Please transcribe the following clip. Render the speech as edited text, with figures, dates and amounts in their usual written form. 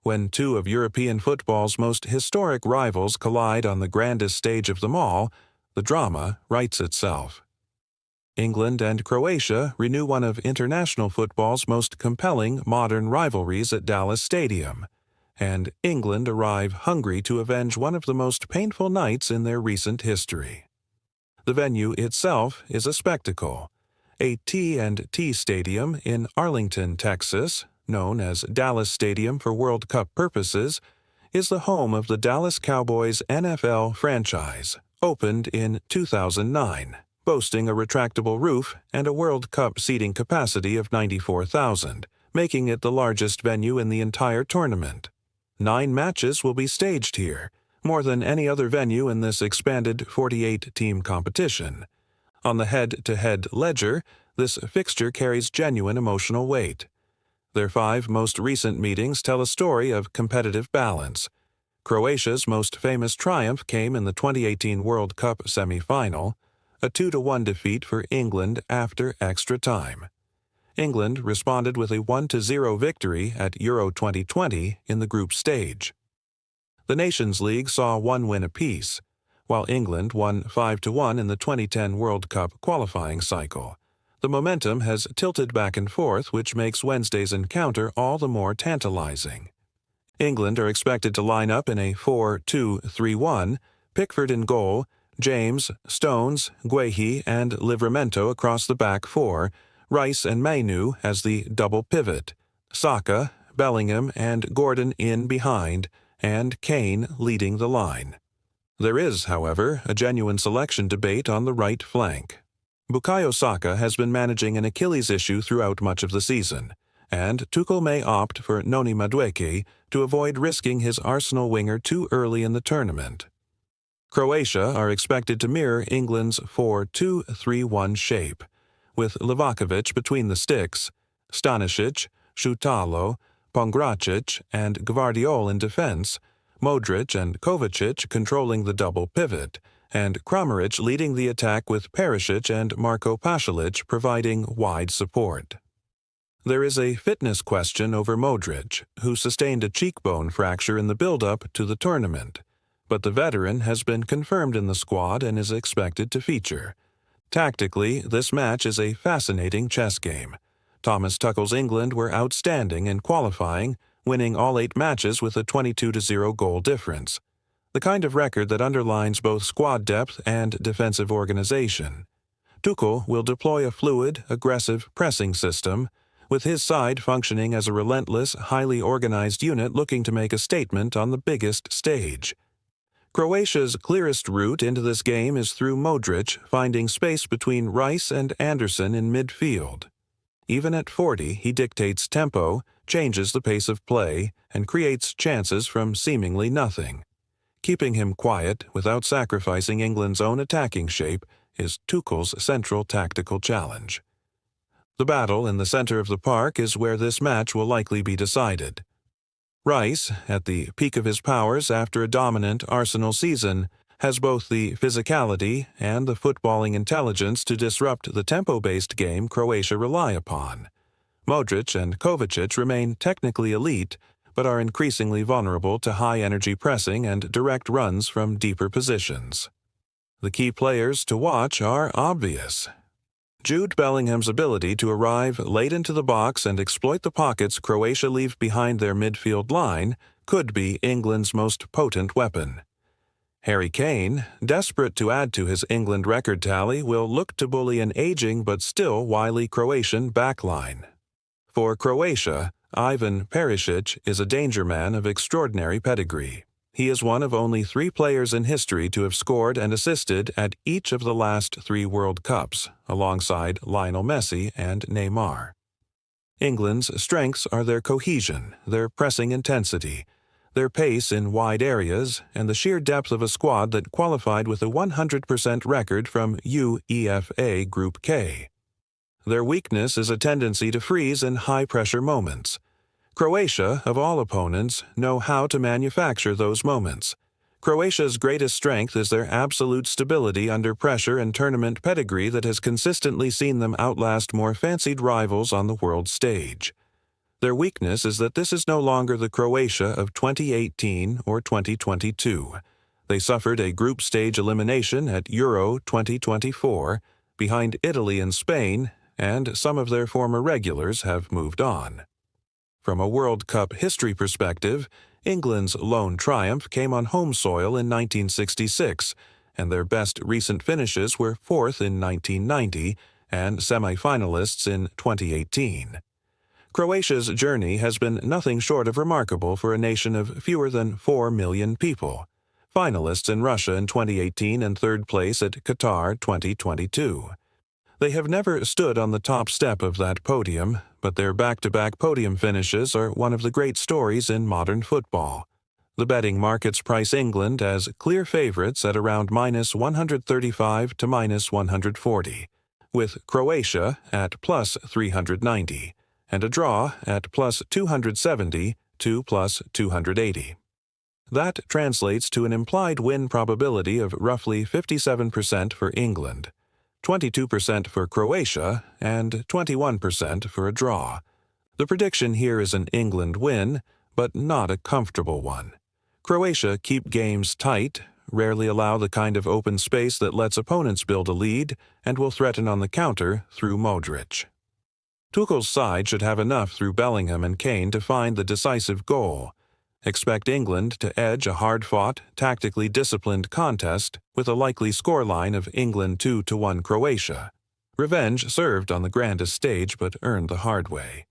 When two of European football's most historic rivals collide on the grandest stage of them all, the drama writes itself. England and Croatia renew one of international football's most compelling modern rivalries at Dallas Stadium, and England arrive hungry to avenge one of the most painful nights in their recent history. The venue itself is a spectacle. A T&T Stadium in Arlington, Texas, known as Dallas Stadium for World Cup purposes, is the home of the Dallas Cowboys NFL franchise, opened in 2009, boasting a retractable roof and a World Cup seating capacity of 94,000, making it the largest venue in the entire tournament. 9 matches will be staged here, more than any other venue in this expanded 48-team competition. On the head-to-head ledger, this fixture carries genuine emotional weight. Their 5 most recent meetings tell a story of competitive balance. Croatia's most famous triumph came in the 2018 World Cup semi-final, a 2-1 defeat for England after extra time. England responded with a 1-0 victory at Euro 2020 in the group stage. The Nations League saw 1 win apiece, while England won 5-1 in the 2010 World Cup qualifying cycle. The momentum has tilted back and forth, which makes Wednesday's encounter all the more tantalizing. England are expected to line up in a 4-2-3-1, Pickford in goal, James, Stones, Guehi, and Livramento across the back 4, Rice and Mainu as the double pivot, Saka, Bellingham, and Gordon in behind, and Kane leading the line. There is, however, a genuine selection debate on the right flank. Bukayo Saka has been managing an Achilles issue throughout much of the season, and Tuchel may opt for Noni Madueke to avoid risking his Arsenal winger too early in the tournament. Croatia are expected to mirror England's 4-2-3-1 shape, with Livakovic between the sticks, Stanisic, Šutalo, Pongracic, and Gvardiol in defense, Modric and Kovacic controlling the double pivot, and Kramaric leading the attack with Perisic and Marko Pasalic providing wide support. There is a fitness question over Modric, who sustained a cheekbone fracture in the build-up to the tournament, but the veteran has been confirmed in the squad and is expected to feature. Tactically, this match is a fascinating chess game. Thomas Tuchel's England were outstanding in qualifying, winning all 8 matches with a 22-0 goal difference, the kind of record that underlines both squad depth and defensive organization. Tuchel will deploy a fluid, aggressive pressing system, with his side functioning as a relentless, highly organized unit looking to make a statement on the biggest stage. Croatia's clearest route into this game is through Modric finding space between Rice and Anderson in midfield. Even at 40, he dictates tempo, changes the pace of play, and creates chances from seemingly nothing. Keeping him quiet without sacrificing England's own attacking shape is Tuchel's central tactical challenge. The battle in the center of the park is where this match will likely be decided. Rice, at the peak of his powers after a dominant Arsenal season, has both the physicality and the footballing intelligence to disrupt the tempo-based game Croatia rely upon. Modric and Kovacic remain technically elite, but are increasingly vulnerable to high-energy pressing and direct runs from deeper positions. The key players to watch are obvious. Jude Bellingham's ability to arrive late into the box and exploit the pockets Croatia leave behind their midfield line could be England's most potent weapon. Harry Kane, desperate to add to his England record tally, will look to bully an aging but still wily Croatian backline. For Croatia, Ivan Perisic is a danger man of extraordinary pedigree. He is one of only 3 players in history to have scored and assisted at each of the last 3 World Cups, alongside Lionel Messi and Neymar. England's strengths are their cohesion, their pressing intensity, their pace in wide areas, and the sheer depth of a squad that qualified with a 100% record from UEFA Group K. Their weakness is a tendency to freeze in high-pressure moments. Croatia, of all opponents, know how to manufacture those moments. Croatia's greatest strength is their absolute stability under pressure and tournament pedigree that has consistently seen them outlast more fancied rivals on the world stage. Their weakness is that this is no longer the Croatia of 2018 or 2022. They suffered a group stage elimination at Euro 2024 behind Italy and Spain, and some of their former regulars have moved on. From a World Cup history perspective, England's lone triumph came on home soil in 1966, and their best recent finishes were fourth in 1990 and semi-finalists in 2018. Croatia's journey has been nothing short of remarkable for a nation of fewer than 4 million people. Finalists in Russia in 2018 and third place at Qatar 2022. They have never stood on the top step of that podium, but their back-to-back podium finishes are one of the great stories in modern football. The betting markets price England as clear favorites at around minus 135 to minus 140, with Croatia at plus 390, and a draw at plus 270 to plus 280. That translates to an implied win probability of roughly 57% for England, 22% for Croatia, and 21% for a draw. The prediction here is an England win, but not a comfortable one. Croatia keep games tight, rarely allow the kind of open space that lets opponents build a lead, and will threaten on the counter through Modric. Tuchel's side should have enough through Bellingham and Kane to find the decisive goal. Expect England to edge a hard-fought, tactically disciplined contest with a likely scoreline of England 2-1 Croatia. Revenge served on the grandest stage but earned the hard way.